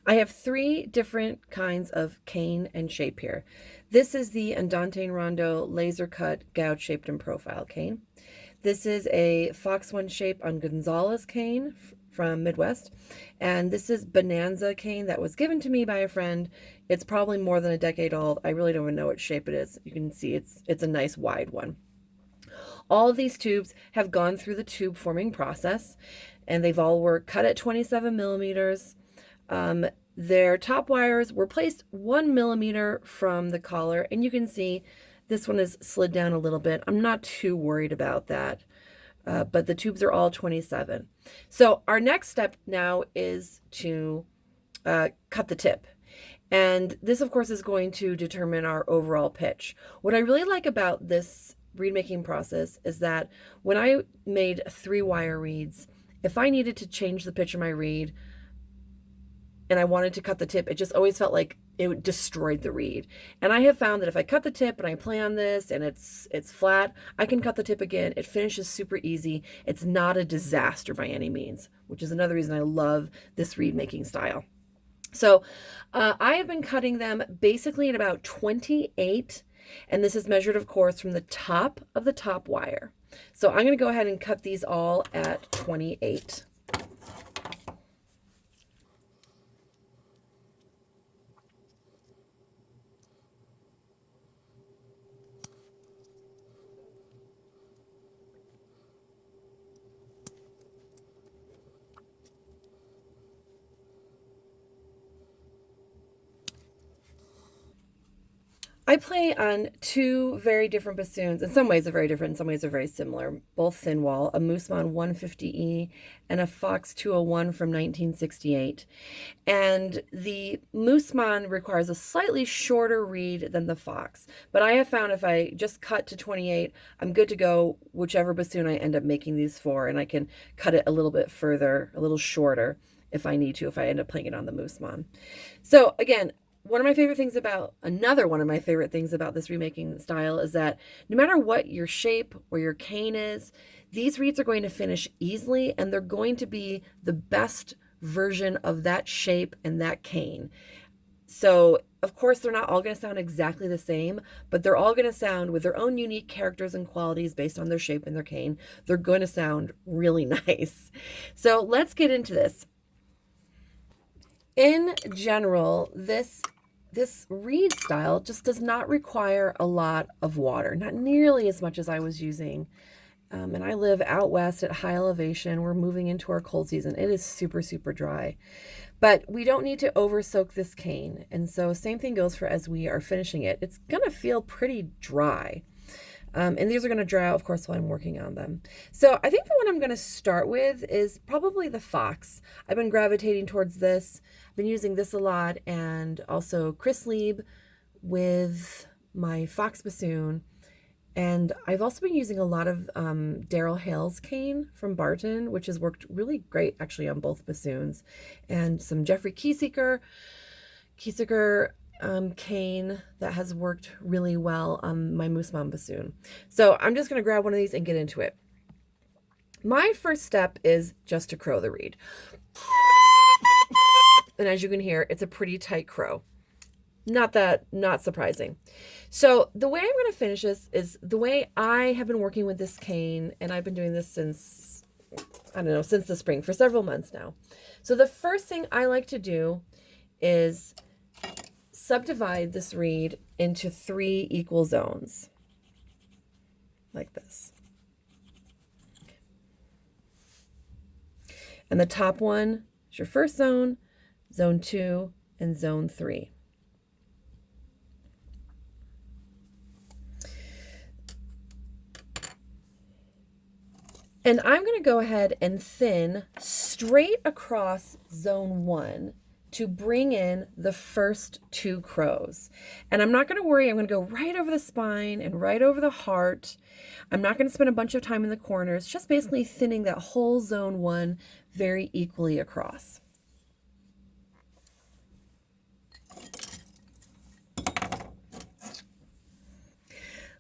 I have three different kinds of cane and shape here. This is the Andante Rondo laser cut gouge shaped and profile cane. This is a Fox One shape on Gonzalez cane from Midwest. And this is Bonanza cane that was given to me by a friend. It's probably more than a decade old. I really don't even know what shape it is. You can see it's a nice wide one. All of these tubes have gone through the tube forming process, and they've all were cut at 27 millimeters. Their top wires were placed 1 millimeter from the collar, and you can see this one is slid down a little bit. I'm not too worried about that, but the tubes are all 27. So our next step now is to cut the tip. And this, of course, is going to determine our overall pitch. What I really like about this reed making process is that when I made 3-wire reeds, if I needed to change the pitch of my reed and I wanted to cut the tip, it just always felt like it destroyed the reed. And I have found that if I cut the tip and I play on this and it's flat, I can cut the tip again. It finishes super easy. It's not a disaster by any means, which is another reason I love this reed making style. So I have been cutting them basically at about 28, and this is measured, of course, from the top of the top wire. So I'm going to go ahead and cut these all at 28. I play on two very different bassoons. In some ways they're very different, in some ways they're very similar. Both thin wall, a Moosman 150E and a Fox 201 from 1968. And the Moosman requires a slightly shorter reed than the Fox. But I have found if I just cut to 28, I'm good to go whichever bassoon I end up making these for, and I can cut it a little bit further, a little shorter if I need to, if I end up playing it on the Moosman. So again, another one of my favorite things about this remaking style is that no matter what your shape or your cane is, these reeds are going to finish easily, and they're going to be the best version of that shape and that cane. So of course they're not all going to sound exactly the same, but they're all going to sound with their own unique characters and qualities based on their shape and their cane. They're going to sound really nice. So let's get into this. In general, this reed style just does not require a lot of water, not nearly as much as I was using. And I live out west at high elevation. We're moving into our cold season. It is super, super dry. But we don't need to over soak this cane. And so same thing goes for as we are finishing it. It's going to feel pretty dry. And these are going to dry out, of course, while I'm working on them. So I think the one I'm going to start with is probably the Fox. I've been gravitating towards this. I've been using this a lot, and also Chris Lieb with my Fox bassoon. And I've also been using a lot of Daryl Hale's cane from Barton, which has worked really great actually on both bassoons, and some Jeffrey Kieseker cane that has worked really well on my Moosman bassoon. So I'm just going to grab one of these and get into it. My first step is just to crow the reed. And as you can hear, it's a pretty tight crow. Not surprising. So the way I'm going to finish this is the way I have been working with this cane, and I've been doing this since, I don't know, since the spring, for several months now. So the first thing I like to do is subdivide this reed into 3 equal zones, like this. And the top one is your first zone, zone 2, and zone 3. And I'm going to go ahead and thin straight across zone 1 to bring in the first 2 crows. And I'm not going to worry. I'm going to go right over the spine and right over the heart. I'm not going to spend a bunch of time in the corners, just basically thinning that whole zone 1 very equally across.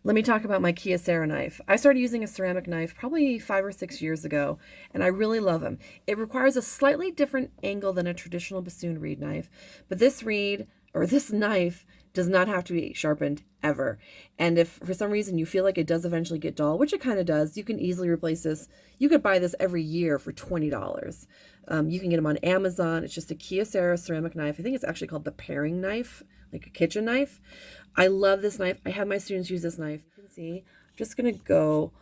Let me talk about my Kyocera knife. I started using a ceramic knife probably 5 or 6 years ago, and I really love them. It requires a slightly different angle than a traditional bassoon reed knife, but this knife does not have to be sharpened ever. And if for some reason you feel like it does eventually get dull, which it kind of does, you can easily replace this. You could buy this every year for $20. You can get them on Amazon. It's just a Kyocera ceramic knife. I think it's actually called the paring knife, like a kitchen knife. I love this knife. I have my students use this knife. You can see, I'm just going to go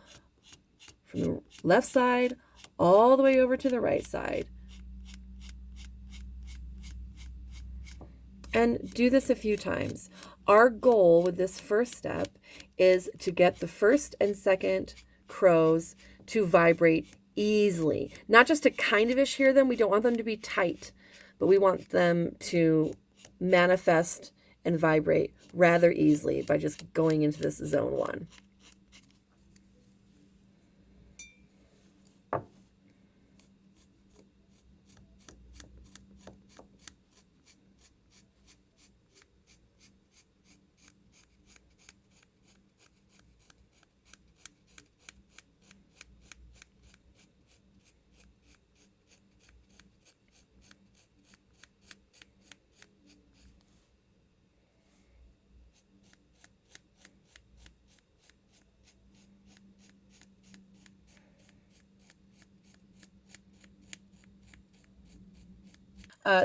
from the left side all the way over to the right side. And do this a few times. Our goal with this first step is to get the first and second crows to vibrate easily. Not just to kind of ish hear them. We don't want them to be tight, but we want them to manifest and vibrate rather easily by just going into this zone 1.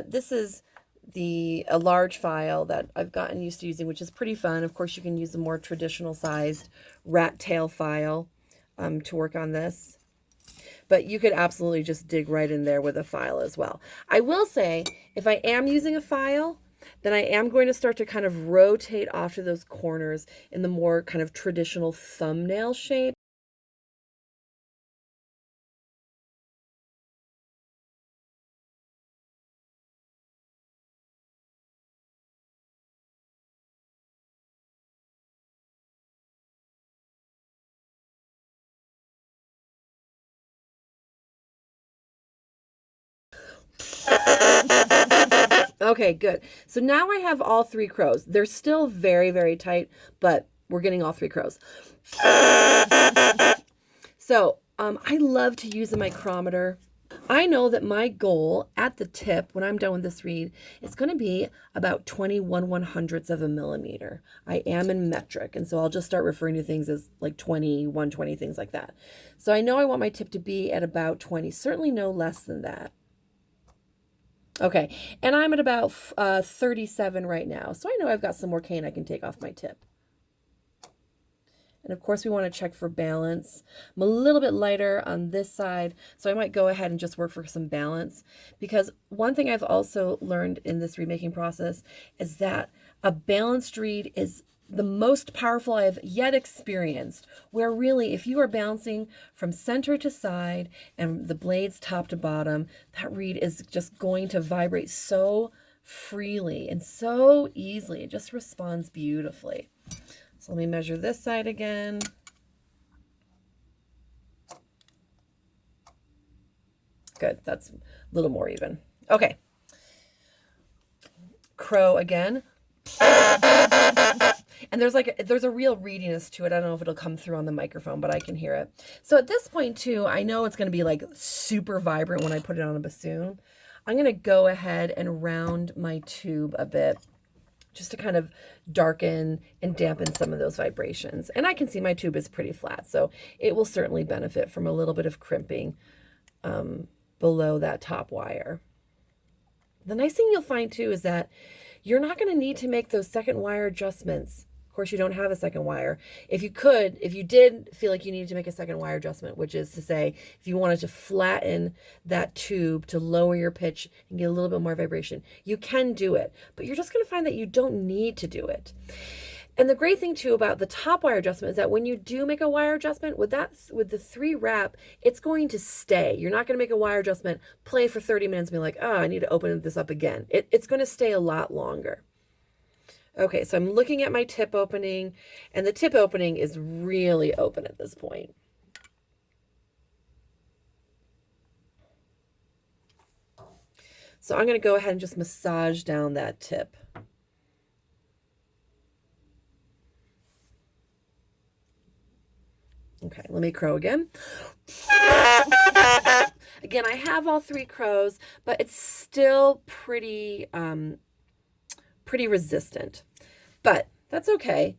This is a large file that I've gotten used to using, which is pretty fun. Of course, you can use a more traditional sized rat tail file to work on this. But you could absolutely just dig right in there with a file as well. I will say, if I am using a file, then I am going to start to kind of rotate off to those corners in the more kind of traditional thumbnail shape. Okay, good. So now I have all 3 crows. They're still very, very tight, but we're getting all 3 crows. So I love to use a micrometer. I know that my goal at the tip when I'm done with this read is going to be about 21/100ths of a millimeter. I am in metric, and so I'll just start referring to things as like 20, 120, things like that. So I know I want my tip to be at about 20, certainly no less than that. Okay, and I'm at about 37 right now, so I know I've got some more cane I can take off my tip. And of course we want to check for balance. I'm a little bit lighter on this side, so I might go ahead and just work for some balance, because one thing I've also learned in this remaking process is that a balanced reed is the most powerful I've yet experienced, where really if you are balancing from center to side and the blades top to bottom, that reed is just going to vibrate so freely and so easily. It just responds beautifully. So let me measure this side again. Good, that's a little more even. Okay. Crow again. And there's a real readiness to it. I don't know if it'll come through on the microphone, but I can hear it. So at this point too, I know it's going to be like super vibrant when I put it on a bassoon. I'm going to go ahead and round my tube a bit, just to kind of darken and dampen some of those vibrations. And I can see my tube is pretty flat, so it will certainly benefit from a little bit of crimping below that top wire. The nice thing you'll find too is that you're not going to need to make those second wire adjustments. Of course, you don't have a second wire. If you did feel like you needed to make a second wire adjustment, which is to say, if you wanted to flatten that tube to lower your pitch and get a little bit more vibration, you can do it. But you're just going to find that you don't need to do it. And the great thing too about the top wire adjustment is that when you do make a wire adjustment with the 3 wrap, it's going to stay. You're not going to make a wire adjustment, play for 30 minutes and be like, oh, I need to open this up again. It's going to stay a lot longer. Okay, so I'm looking at my tip opening, and the tip opening is really open at this point. So I'm going to go ahead and just massage down that tip. Okay, let me crow again. Again, I have all three crows, but it's still pretty resistant. But that's okay.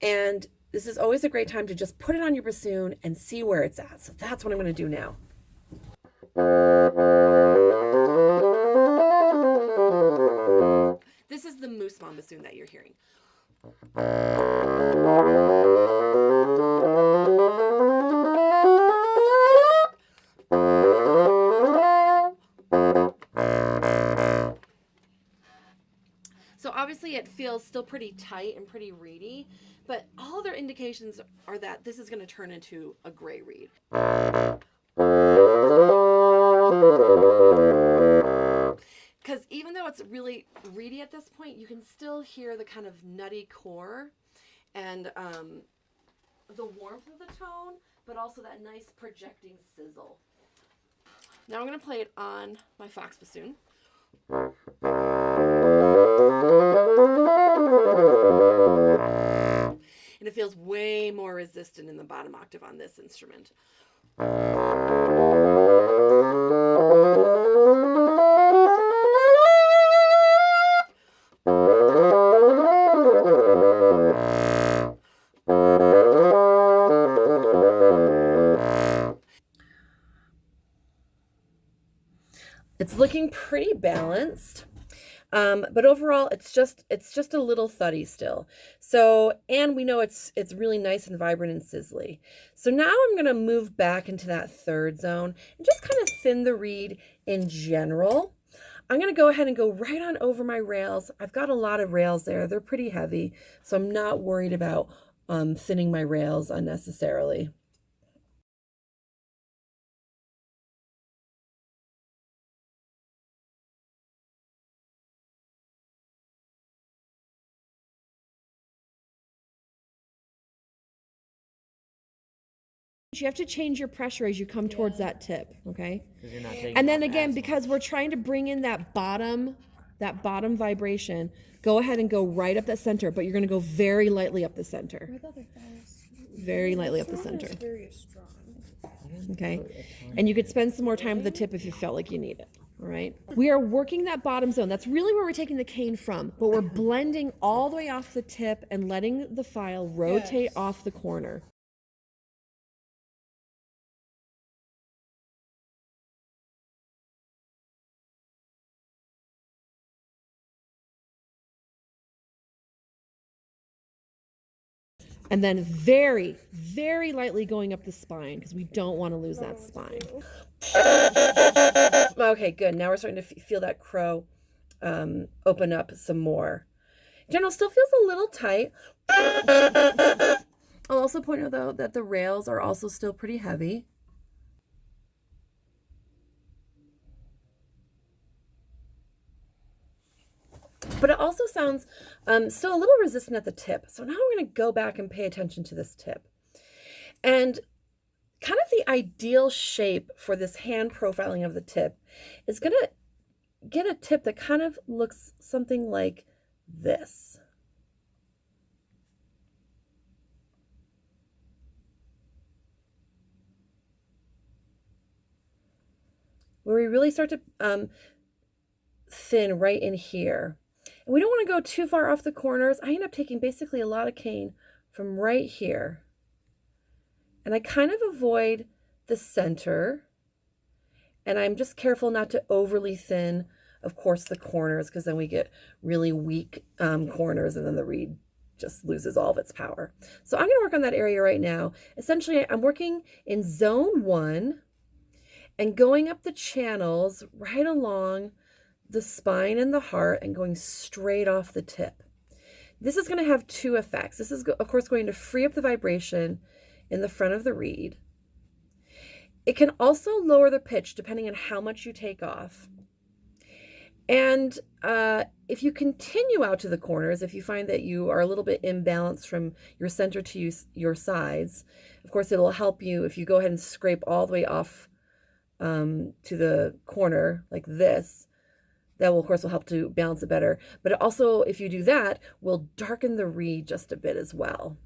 And this is always a great time to just put it on your bassoon and see where it's at. So that's what I'm going to do now. This is the Moosman bassoon that you're hearing. So obviously it feels still pretty tight and pretty reedy, but all other indications are that this is going to turn into a gray reed. Because even though it's really reedy at this point, you can still hear the kind of nutty core and the warmth of the tone, but also that nice projecting sizzle. Now I'm going to play it on my fox bassoon. And it feels way more resistant in the bottom octave on this instrument. It's looking pretty balanced. But overall, it's just a little thuddy still. So, and we know it's really nice and vibrant and sizzly. So now I'm going to move back into that third zone and just kind of thin the reed in general. I'm going to go ahead and go right on over my rails. I've got a lot of rails there. They're pretty heavy, so I'm not worried about thinning my rails unnecessarily. You have to change your pressure as you come towards that tip, okay? And then again, because we're trying to bring in that bottom vibration, go ahead and go right up that center, but you're going to go very lightly up the center. Very lightly up the center. Okay? And you could spend some more time with the tip if you felt like you need it. All right? We are working that bottom zone. That's really where we're taking the cane from, but we're blending all the way off the tip and letting the file rotate off the corner. And then very, very lightly going up the spine because we don't want to lose that spine. Okay, good. Now we're starting to feel that crow open up some more. General still feels a little tight. I'll also point out, though, that the rails are also still pretty heavy. But it also sounds still a little resistant at the tip. So now I'm going to go back and pay attention to this tip. And kind of the ideal shape for this hand profiling of the tip is going to get a tip that kind of looks something like this. Where we really start to thin right in here. And we don't want to go too far off the corners. I end up taking basically a lot of cane from right here. And I kind of avoid the center. And I'm just careful not to overly thin, of course, the corners, because then we get really weak corners and then the reed just loses all of its power. So I'm going to work on that area right now. Essentially, I'm working in zone 1 and going up the channels right along the spine and the heart and going straight off the tip. This is going to have two effects. This is, of course, going to free up the vibration in the front of the reed. It can also lower the pitch depending on how much you take off. And if you continue out to the corners, if you find that you are a little bit imbalanced from your center to your sides, of course, it'll help you if you go ahead and scrape all the way off to the corner like this. That will, of course, will help to balance it better. But also, if you do that, will darken the reed just a bit as well.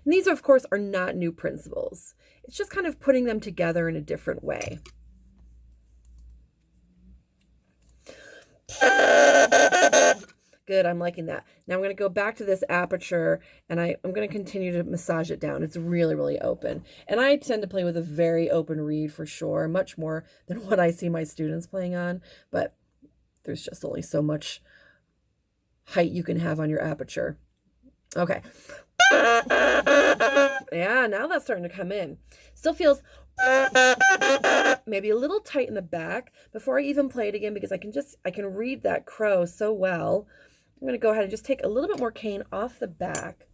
And these, of course, are not new principles. It's just kind of putting them together in a different way. Good, I'm liking that. Now I'm going to go back to this aperture, and I'm going to continue to massage it down. It's really, really open. And I tend to play with a very open reed for sure, much more than what I see my students playing on, but there's just only so much height you can have on your aperture. Okay. Yeah, now that's starting to come in. Still feels maybe a little tight in the back before I even play it again, because I can read that crow so well. I'm going to go ahead and just take a little bit more cane off the back.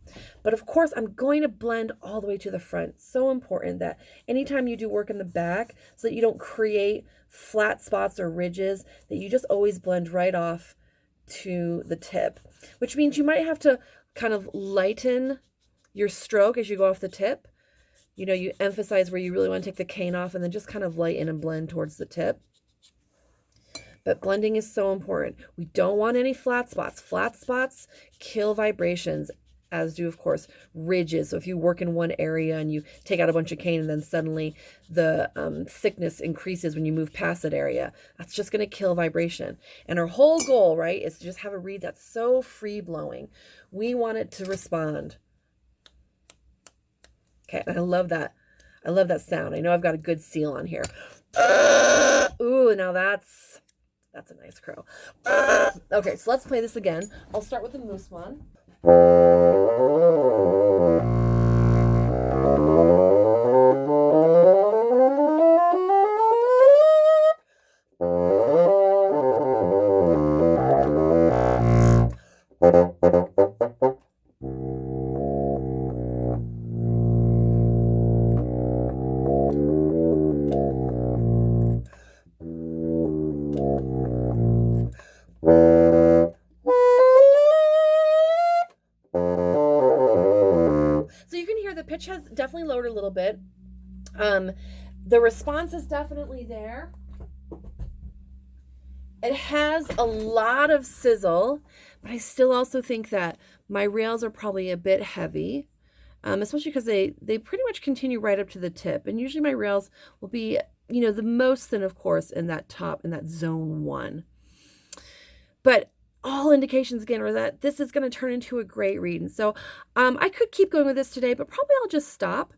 But of course, I'm going to blend all the way to the front. So important that anytime you do work in the back, so that you don't create flat spots or ridges, that you just always blend right off to the tip, which means you might have to kind of lighten your stroke as you go off the tip. You know, you emphasize where you really want to take the cane off, and then just kind of lighten and blend towards the tip. But blending is so important. We don't want any flat spots. Flat spots kill vibrations, as do, of course, ridges. So if you work in one area and you take out a bunch of cane, and then suddenly the thickness increases when you move past that area, that's just going to kill vibration. And our whole goal, right, is to just have a reed that's so free-blowing. We want it to respond. Okay, and I love that. I love that sound. I know I've got a good seal on here. Ooh, now that's a nice crow. Okay, so let's play this again. I'll start with the Moosman. So you can hear the pitch has definitely lowered a little bit. The response is definitely there. It has a lot of sizzle, but I still also think that my rails are probably a bit heavy, especially because they pretty much continue right up to the tip. And usually my rails will be, you know, the most thin, of course, in that top, in that zone 1. But all indications again are that this is going to turn into a great read. And so I could keep going with this today, but probably I'll just stop.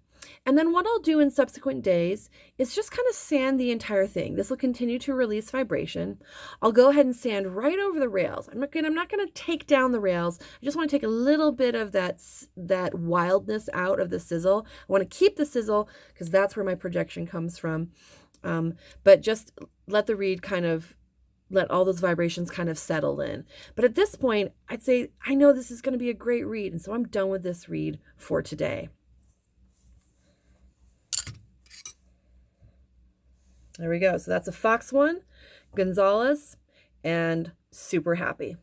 And then what I'll do in subsequent days is just kind of sand the entire thing. This will continue to release vibration. I'll go ahead and sand right over the rails. I'm not going to take down the rails. I just want to take a little bit of that wildness out of the sizzle. I want to keep the sizzle because that's where my projection comes from. But just let the reed kind of let all those vibrations kind of settle in. But at this point, I'd say, I know this is going to be a great read. And so I'm done with this read for today. There we go. So that's a Fox one, Gonzalez, and super happy.